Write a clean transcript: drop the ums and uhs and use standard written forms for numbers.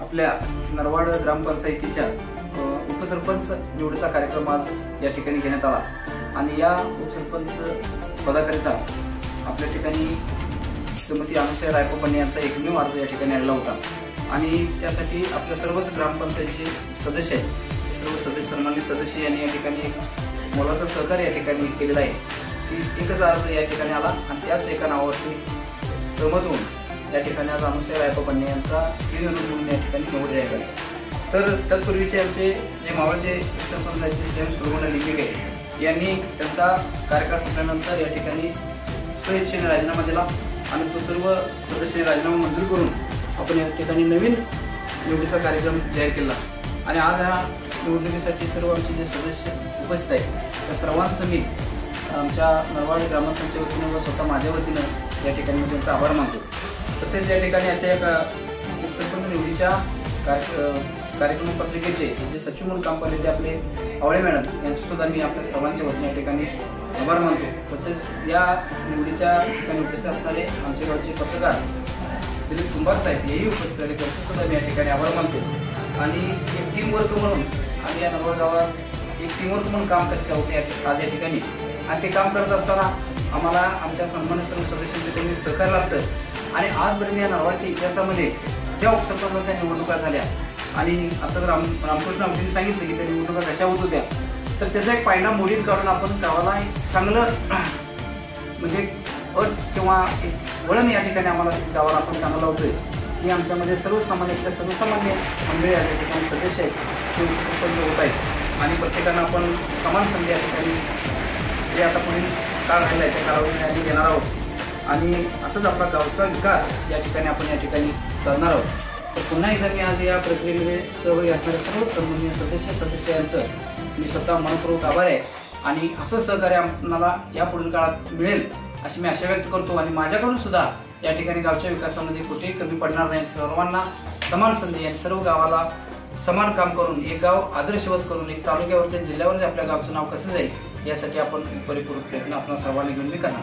आपल्या नरवाड ग्रामपंचायतीच्या उपसरपंच निवडीचा कार्यक्रम आज या ठिकाणी घेण्यात आला आणि या उपसरपंच पदाकरिता आपल्या ठिकाणी श्रीमती अनुसया रायकोपणे यांचा एकमेव अर्ज या ठिकाणी आलेला होता आणि त्यासाठी आपल्या सर्वच ग्रामपंचायतीचे सदस्य आहेत, सर्व सदस्य सन्मानित सदस्य यांनी या ठिकाणी एक मोलाचं सहकार्य या ठिकाणी केलेलं आहे की एकच अर्ज या ठिकाणी आला आणि त्याच एका नावावरती सहमत होऊन या ठिकाणी आज अनुसया रायकोपणे यांचा म्हणून या ठिकाणी निवड झाली. तर तत्पूर्वीचे आमचे जे मावळचे सरपंच आहेत श्रेयस कुलगुंडा लिपिक आहे यांनी त्यांचा कार्यकाळ संपल्यानंतर या ठिकाणी स्वेच्छेने राजीनामा दिला आणि तो सर्व सदस्यांनी राजीनामा मंजूर करून आपण या ठिकाणी नवीन निवडीचा कार्यक्रम जाहीर केला आणि आज ह्या निवडणुकीसाठी सर्व आमचे जे सदस्य उपस्थित आहेत त्या सर्वांचं मी आमच्या नरवाड ग्रामपंचायतीच्या वतीनं व स्वतः माझ्या वतीनं या ठिकाणी मी त्यांचा आभार मानतो. तसेच या ठिकाणी याच्या एका उपसरपंच निवडीच्या कार्यक्रम पत्रिकेचे जे सचिव म्हणून काम करले ते आपले आवळे मॅडम यांचे सुद्धा मी आपल्या सर्वांच्या वतीने या ठिकाणी आभार मानतो. तसेच या निवडीच्या उपस्थित असणारे आमचे गावचे पत्रकार दिलीप कुंभार साहेब हेही उपस्थित राहिले त्यांचे सुद्धा मी या ठिकाणी आभार मानतो आणि एक टीम वर्क म्हणून आम्ही या नरवाड गावात एक टीम वर्क म्हणून काम करत आहोत आज या ठिकाणी आणि ते काम करत असताना आम्हाला आमच्या सन्मानित सर्व सदस्यांचे त्यांनी सहकार्य लाभतं आणि आजपर्यंत या नरवाडच्या इतिहासामध्ये ज्या उपसरपंचांच्या निवडणुका झाल्या आणि आता रामकृष्ण आमटीने सांगितलं की त्या निवडणुका कशा होत होत्या तर त्याचा एक पायंडा मोडीत काढून आपण गावाला चांगलं म्हणजे अट किंवा एक वळण या ठिकाणी आम्हाला गावाला आपण चांगलं लावतोय की आमच्यामध्ये सर्वसामान्य सर्वसामान्य मंडळी या ठिकाणी सदस्य आहेत ते उपसरपंच होत आहेत आणि प्रत्येकांना आपण समान संधी या ठिकाणी जे आता पुढील काळ राहिला आहे त्या कालावधीने देणार आहोत आणि असंच आपला गावचा विकास या ठिकाणी आपण या ठिकाणी साधणार आहोत. तर पुन्हा एकदा मी आज या प्रक्रियेमध्ये सहभागी असणाऱ्या सर्व सन्माननीय सदस्यांचं मी स्वतः मनपूर्वक आभार आहे आणि असं सहकार्य आम्हाला या पुढील काळात मिळेल अशी मी आशा व्यक्त करतो आणि माझ्याकडून सुद्धा या ठिकाणी गावच्या विकासामध्ये कुठेही कमी पडणार नाही. सर्वांना समान संधी आणि सर्व गावाला समान काम करून एक गाव आदर्शवत करून एक तालुक्यावरती जिल्ह्यावरती आपल्या गावचं नाव कसं जाईल यासाठी आपण परिपूर्ण प्रयत्न आपण सर्वांनी घेऊन मी करणार.